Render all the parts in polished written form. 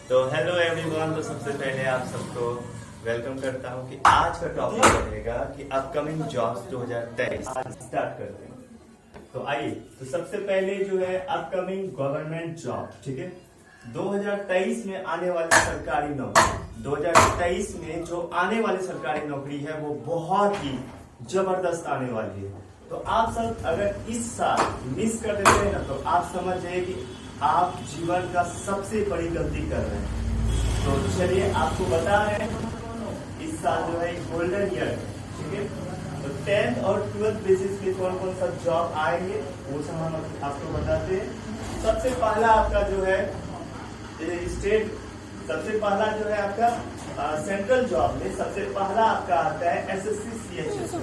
तो hello everyone. तो सबसे पहले आप सबको वेलकम करता हूं कि आज का टॉपिक रहेगा कि अपकमिंग जॉब्स 2023 आज स्टार्ट करते हैं। तो आइए, तो सबसे पहले जो है अपकमिंग गवर्नमेंट जॉब, ठीक है। 2023 में आने वाली सरकारी नौकरी, 2023 में जो आने वाली सरकारी नौकरी है वो बहुत ही जबरदस्त आने वाली है। तो आप सब अगर इस साल मिस कर देते हैं ना, तो आप समझ जाइए कि आप जीवन का सबसे बड़ी गलती कर रहे हैं। तो चलिए आपको बता रहे हैं, इस साल जो है गोल्डन ईयर है, ठीक है। तो 10th और 12th बेसिस पे कौन कौन सा जॉब आएंगे वो सब हम आपको बताते हैं। सबसे पहला आपका जो है स्टेट, सबसे पहला जो है आपका सेंट्रल जॉब में सबसे पहला आपका आता है SSC CHS,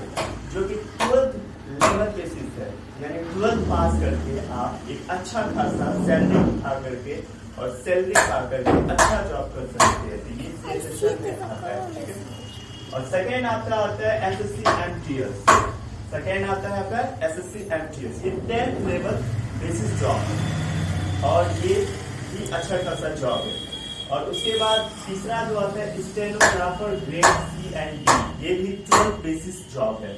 जो कि 12th लेवल बेसिस है, यानी 12th पास करके आप एक अच्छा खासा सैलरी उठा करके और सैलरी पा करके अच्छा जॉब कर सकते हैं। तो ये CHS में आता है, ठीक है। और सेकेंड आपका आता है SSC MTS, सेकेंड आता है आपका SSC MTS, ये 10th लेवल बेसिस जॉब है और ये भी अच्छा खासा जॉब है। और उसके बाद तीसरा जो आता है stenographer grade C and D, ये भी 12th बेसिस जॉब है।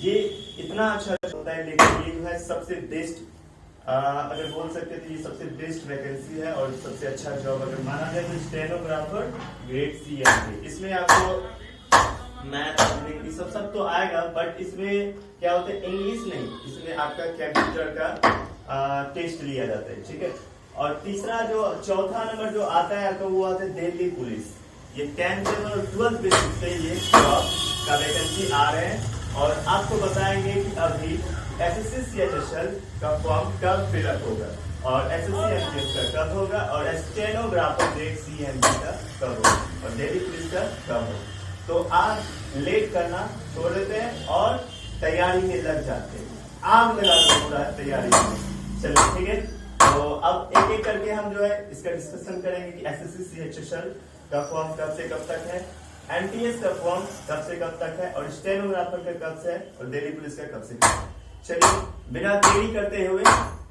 ये इतना अच्छा होता है, लेकिन ये जो है सबसे बेस्ट, अगर बोल सकते थे ये सबसे बेस्ट वैकेंसी है और सबसे अच्छा जॉब अगर माना जाए तो stenographer grade C and D। इसमें आपको मैथ इंग्लिश सब तो आएगा, बट इसमें क्या होता है, इंग्लिश नहीं, इसमें आपका कंप्यूटर का टेस्ट लिया जाता है, ठीक है। और तीसरा जो चौथा नंबर जो आता है तो वो आता है दिल्ली पुलिस। ये 10th और 12th बेसिस पे ये जॉब का वैकेंसी आ रहे हैं और आपको बताएंगे कि अभी SSC CHS का फॉर्म कब फिलअप होगा और SSC MTS का कब होगा और stenographer grade C and D का कब होगा और दिल्ली पुलिस का कब होगा। तो आप लेट करना छोड़ देते हैं और तैयारी में लग जाते हैं, आग लगा दो पूरा तैयारी में। चलिए ठीक है, तो अब एक एक करके हम जो है इसका डिस्कशन करेंगे कि SSC CHS का फॉर्म कब से कब तक है, MTS का फॉर्म कब से कब तक है और स्टेनोग्राफर का कब से है और दिल्ली पुलिस का कब से कब है। चलिए बिना देरी करते हुए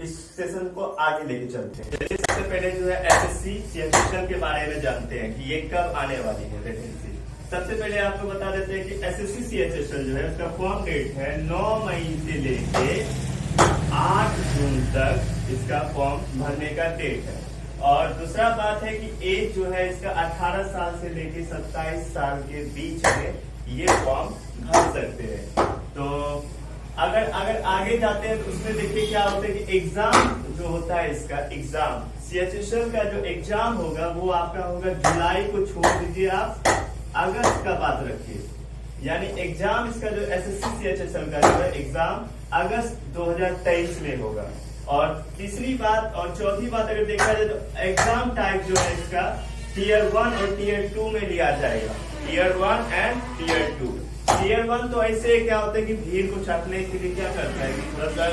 इस सेशन को आगे लेके चलते हैं। चलिए सबसे पहले जो है SSC CHS के बारे में जानते हैं कि ये कब आने वाली है वैकेंसी। सबसे पहले आपको बता देते हैं कि SSC CHS जो है उसका फॉर्म डेट है 9 मई से लेके 8 जून तक इसका फॉर्म भरने का डेट है। और दूसरा बात है कि एज जो है इसका 18 साल से लेके 27 साल के बीच में ये फॉर्म भर सकते हैं। तो अगर आगे जाते हैं तो उसमें देखिए क्या होता है कि एग्जाम जो होता है, इसका एग्जाम CHS का जो एग्जाम होगा वो आपका होगा जुलाई को छोड़ दीजिए, आप अगस्त का बात रखिए, यानी एग्जाम इसका जो SSC CHS का जो है एग्जाम अगस्त 2023 में होगा। और तीसरी बात और चौथी बात अगर देखा जाए तो एग्जाम टाइप जो है इसका Tier 1 और Tier 2 में लिया जाएगा, Tier 1 एंड Tier 2। Tier 1 तो ऐसे क्या होता है कि भीड़ को छापने के लिए क्या करता है कि थोड़ा सा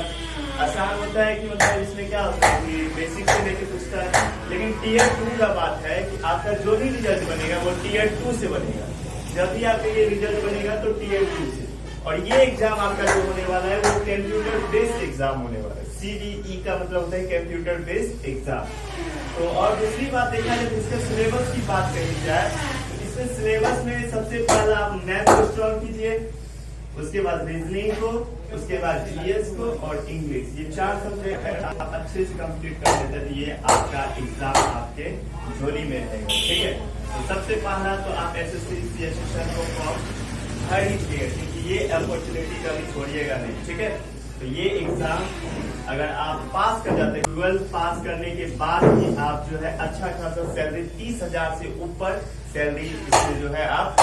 आसान होता है कि मतलब इसमें क्या होता है कि बेसिक से लेके पूछता है। लेकिन Tier 2 का बात है कि आपका जो भी रिजल्ट बनेगा वो Tier 2 से बनेगा, जब भी आपका ये रिजल्ट बनेगा तो Tier 2 से। और ये एग्जाम आपका जो होने वाला है वो कंप्यूटर बेस्ड एग्जाम होने वाला है, CBE का मतलब होता है कंप्यूटर बेस्ड एग्जाम। तो और दूसरी बात देखा जाए तो इसके सिलेबस की बात कही जाए तो इसमें सिलेबस में सबसे पहला आप मैथ को स्ट्रॉन्ग कीजिए, उसके बाद रीजनिंग को, उसके बाद GS को और इंग्लिश, ये 4 सब्जेक्ट आप अच्छे से कंप्लीट कर लेते हैं, ये आपका एग्जाम आपके झोली में रहेगा, ठीक है। तो सबसे पहला तो आप SSC CHS को फॉर्म भर ही चाहिए, क्योंकि ये अपॉर्चुनिटी कभी छोड़िएगा नहीं, ठीक है। तो ये एग्जाम अगर आप पास कर जाते हैं, 12th पास करने के बाद ही आप जो है अच्छा खासा सैलरी 30,000 से ऊपर सैलरी इसमें जो है आप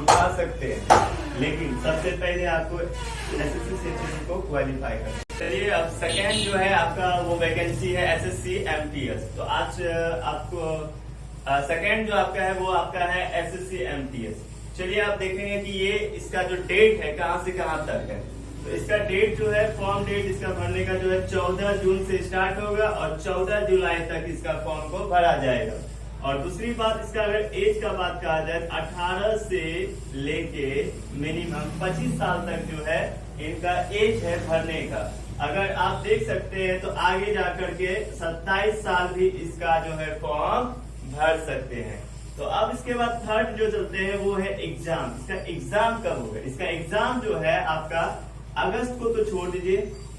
उठा सकते हैं। लेकिन सबसे पहले आपको SSC CHS को क्वालिफाई करना। चलिए अब सेकेंड जो है आपका वो वैकेंसी है SSC MTS। तो आज आपको सेकेंड जो आपका है वो आपका है SSC MTS। चलिए आप देखेंगे कि ये इसका जो डेट है कहां से कहां तक है। तो इसका डेट जो है फॉर्म डेट इसका भरने का जो है 14 जून से स्टार्ट होगा और 14 जुलाई तक इसका फॉर्म को भरा जाएगा। और दूसरी बात इसका अगर एज का बात कहा जाए 18 से लेके मिनिमम 25 साल तक जो है इनका एज है भरने का। अगर आप देख सकते हैं तो आगे जाकर के 27 साल भी इसका जो है फॉर्म भर सकते हैं। तो अब इसके बाद थर्ड जो चलते हैं वो है एग्जाम। इसका एग्जाम कब होगा? इसका एग्जाम जो है आपका अगस्त को तो छोड़ दीजिए,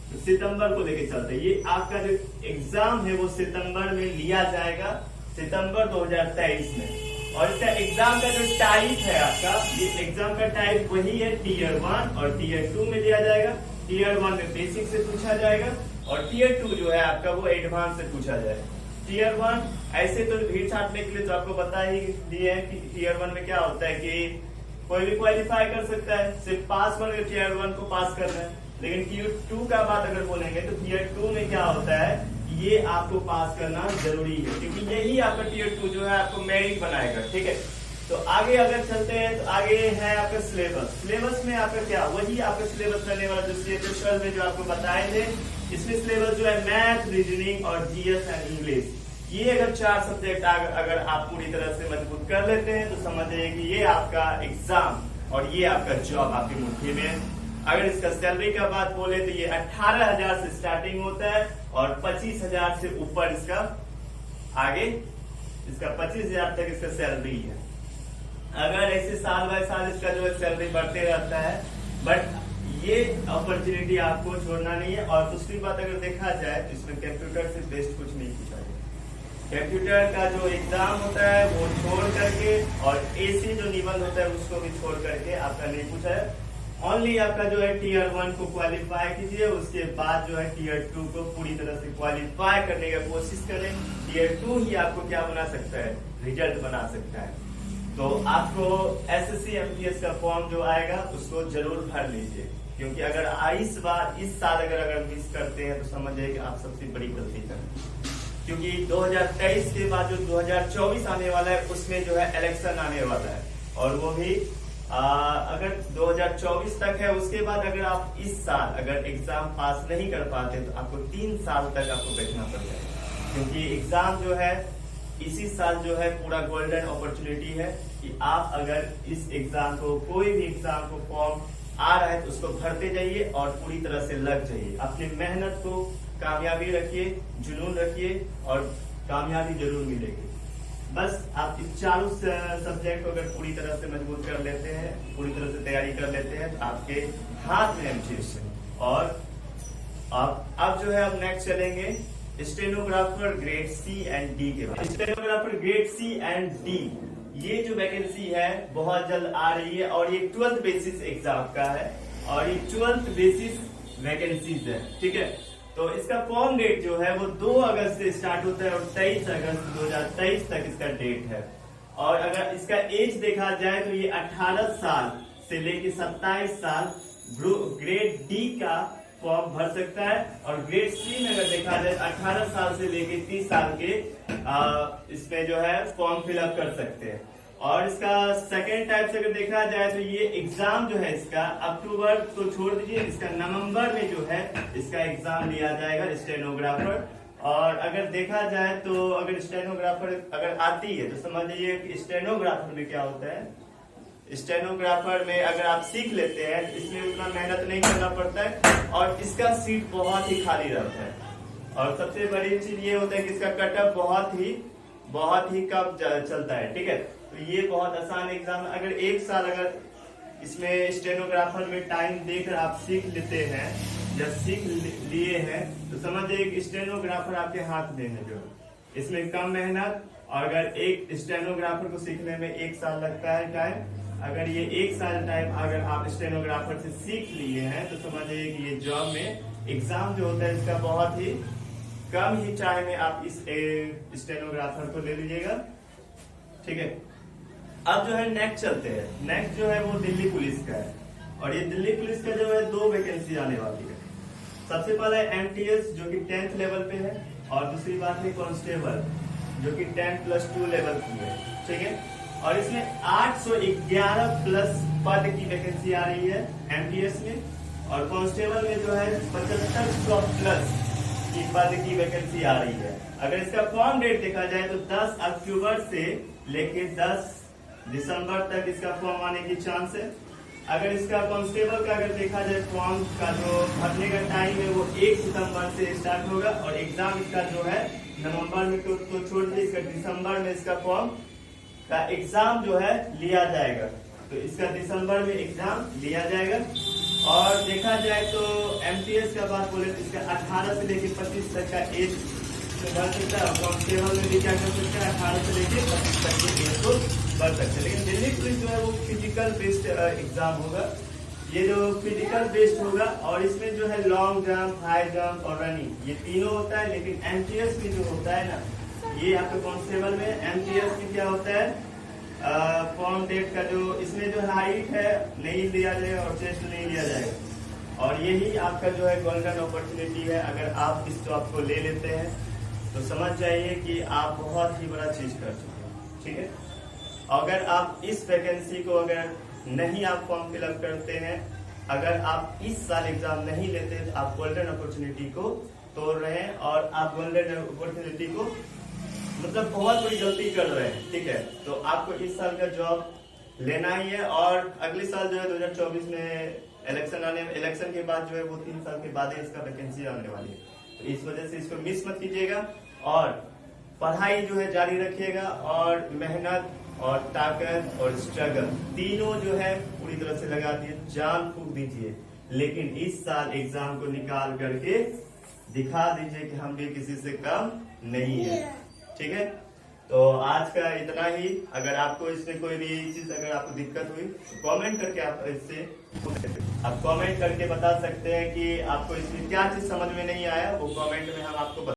तो सितंबर को लेके चलते हैं। ये आपका जो एग्जाम है वो सितंबर में लिया जाएगा, सितंबर 2023 में। और इसका एग्जाम का जो टाइप है आपका, ये एग्जाम का टाइप वही है टीयर 1 और टीयर 2 में लिया जाएगा। टीयर 1 में बेसिक से पूछा जाएगा और टीयर 2 जो है आपका वो एडवांस से पूछा जाएगा। टीयर 1 ऐसे तो भीड़ छाटने के लिए तो आपको बता ही दिए है कि टीयर 1 में क्या होता है कि कोई भी क्वालिफाई कर सकता है, सिर्फ पास होने टीयर 1 को पास करना है। लेकिन टीयर 2 का बात अगर बोलेंगे तो टीयर 2 में क्या होता है, ये आपको पास करना जरूरी है, क्योंकि यही आपका टीयर 2 जो है आपको मेरिट बनाएगा। ठीक है, तो आगे अगर चलते हैं तो आगे है आपका सिलेबस। सिलेबस में आपका क्या, वही आपका सिलेबस रहने वाला जो CHS में जो आपको बताए थे। इसमें सिलेबस जो है मैथ, रीजनिंग और GS एंड इंग्लिश। ये अगर 4 सब्जेक्ट अगर आप पूरी तरह से मजबूत कर लेते हैं तो समझिए कि ये आपका एग्जाम और ये आपका जॉब आपकी मुट्ठी में है। अगर इसका सैलरी का बात बोले तो ये 18,000 से स्टार्टिंग होता है और 25,000 से ऊपर इसका आगे इसका 25,000 तक इसका सैलरी है। अगर ऐसे साल बाय साल इसका जो है सैलरी बढ़ते रहता है, बट ये अपॉर्चुनिटी आपको छोड़ना नहीं है। और दूसरी बात अगर देखा जाए तो इसमें कंप्यूटर से बेस्ट कुछ नहीं पूछा जाए। कंप्यूटर का जो एग्जाम होता है वो छोड़ करके और AC जो निबंध होता है उसको भी छोड़ करके आपका नहीं पूछा है। ओनली आपका जो है टीयर 1 को क्वालिफाई कीजिए, उसके बाद जो है टीयर 2 को पूरी तरह से क्वालिफाई करने की कोशिश करें। टीयर 2 ही आपको क्या बना सकता है, रिजल्ट बना सकता है। तो आपको SSC MTS का फॉर्म जो आएगा उसको जरूर भर लीजिए, क्योंकि अगर इस साल अगर मिस करते हैं तो समझिए कि आप सबसे बड़ी गलती करें। क्योंकि 2023 के बाद जो 2024 आने वाला है उसमें जो है इलेक्शन आने वाला है, और वो भी अगर 2024 तक है। उसके बाद अगर आप इस साल अगर एग्जाम पास नहीं कर पाते तो आपको 3 साल तक आपको बैठना पड़ जाएगा, क्योंकि एग्जाम जो है इसी साल जो है पूरा गोल्डन अपॉर्चुनिटी है कि आप अगर इस एग्जाम को, कोई भी एग्जाम को फॉर्म आ रहा है तो उसको भरते जाइए और पूरी तरह से लग जाइए। अपनी मेहनत को कामयाबी रखिए, जुनून रखिए और कामयाबी जरूर मिलेगी। बस आप इस चारों सब्जेक्ट को अगर पूरी तरह से मजबूत कर लेते हैं, पूरी तरह से तैयारी कर लेते हैं तो आपके हाथ में MTS है। और अब जो है अब नेक्स्ट चलेंगे stenographer grade C and D के बाद। Stenographer grade C and D ये जो वैकेंसी है बहुत जल्द आ रही है और ये 12th बेसिस एग्जाम का है और ये 12th बेसिस वैकेंसीज है। ठीक है, तो इसका फॉर्म डेट जो है वो 2 अगस्त से स्टार्ट होता है और 23 अगस्त 2023 तक इसका डेट है। और अगर इसका एज देखा जाए तो ये 18 साल से लेके 27 साल ग्रेड D का फॉर्म भर सकता है, और ग्रेड C में अगर देखा जाए 18 साल से लेके 30 साल के इसमें जो है फॉर्म फिलअप कर सकते हैं। और इसका सेकेंड टाइप से अगर देखा जाए तो ये एग्जाम जो है इसका अक्टूबर तो छोड़ दीजिए, इसका नवंबर में जो है इसका एग्जाम लिया जाएगा स्टेनोग्राफर। और अगर देखा जाए तो अगर स्टेनोग्राफर अगर आती है तो समझ लीजिए कि स्टेनोग्राफर में क्या होता है। स्टेनोग्राफर में अगर आप सीख लेते हैं तो इसमें उतना मेहनत नहीं करना पड़ता है और इसका सीट बहुत ही खाली रहता है। और सबसे बड़ी चीज ये होता है कि इसका कटअप बहुत ही कम चलता है। ठीक है, तो ये बहुत आसान एग्जाम है। अगर 1 साल अगर इसमें स्टेनोग्राफर में टाइम देकर आप सीख लेते हैं या सीख लिए हैं तो समझिए कि स्टेनोग्राफर आपके हाथ में है। जो इसमें कम मेहनत, और अगर एक स्टेनोग्राफर को सीखने में 1 साल लगता है टाइम, अगर ये 1 साल टाइम अगर आप स्टेनोग्राफर से सीख लिए हैं तो समझिए कि ये जॉब में एग्जाम जो होता है इसका बहुत ही कम ही टाइम में आप इस स्टेनोग्राफर को ले लीजिएगा। ठीक है, अब जो है नेक्स्ट चलते हैं। नेक्स्ट जो है वो दिल्ली पुलिस का है और ये दिल्ली पुलिस का जो है 2 वैकेंसी आने वाली है। सबसे पहले MTS जो कि 10th लेवल पे है, और दूसरी बात है कांस्टेबल जो कि 10+2 लेवल की है। ठीक है, और इसमें 811 प्लस पद की वैकेंसी आ रही है MTS में, और कांस्टेबल में जो है 7500 प्लस की पद की वैकेंसी आ रही है। अगर इसका फॉर्म डेट देखा जाए तो 10 अक्टूबर से लेके 10 दिसंबर तक इसका फॉर्म आने की चांस है। अगर इसका कांस्टेबल का अगर देखा जाए फॉर्म का जो भरने का टाइम है वो 1 सितंबर से स्टार्ट होगा और एग्जाम इसका जो है नवंबर में तो छोड़ दीजिए, इसका दिसंबर में इसका फॉर्म का एग्जाम जो है लिया जाएगा। तो इसका दिसंबर में एग्जाम लिया जाएगा। और देखा जाए तो एमटीएस का बात बोले तो इसका 18 से लेकर 25 तक का एज बढ़ सकता है, और कांस्टेबल में भी क्या कर सकता है 18 से लेकर 25 तक की एज को बढ़ सकता है। लेकिन दिल्ली पुलिस जो है वो फिजिकल बेस्ड एग्जाम होगा, ये जो फिजिकल बेस्ड होगा, और इसमें जो है लॉन्ग जंप, हाई जंप और रनिंग ये तीनों होता है। लेकिन एमटीएस में जो होता है ना, ये आपके कांस्टेबल में एमटीएस में क्या होता है, फॉर्म डेट का जो इसमें जो हाइट है नहीं लिया जाएगा और चेस्ट नहीं लिया जाएगा। और यही आपका जो है गोल्डन अपॉर्चुनिटी है। अगर आप इस जॉब को ले लेते हैं तो समझ जाइए कि आप बहुत ही बड़ा चीज कर चुके हैं, ठीक है। अगर आप इस वैकेंसी को अगर नहीं आप फॉर्म फिलअप करते हैं, अगर आप इस साल एग्जाम नहीं लेते तो आप गोल्डन अपॉर्चुनिटी को तोड़ रहे हैं, और आप गोल्डन अपॉर्चुनिटी को मतलब बहुत बड़ी गलती कर रहे हैं, ठीक है। तो आपको इस साल का जॉब लेना ही है। और अगले साल जो है 2024 में इलेक्शन के बाद जो है वो 3 साल के बाद इसका वैकेंसी आने वाली है। तो इस वजह से इसको मिस मत कीजिएगा, और पढ़ाई जो है जारी रखिएगा, और मेहनत और ताकत और स्ट्रगल तीनों जो है पूरी तरह से लगा दिए, जान फूंक दीजिए। लेकिन इस साल एग्जाम को निकाल करके दिखा दीजिए कि हम भी किसी से कम नहीं है, ठीक है। तो आज का इतना ही। अगर आपको इसमें कोई भी चीज अगर आपको दिक्कत हुई तो कमेंट करके आप इससे आप कमेंट करके बता सकते हैं कि आपको इसमें क्या चीज समझ में नहीं आया, वो कमेंट में हम आपको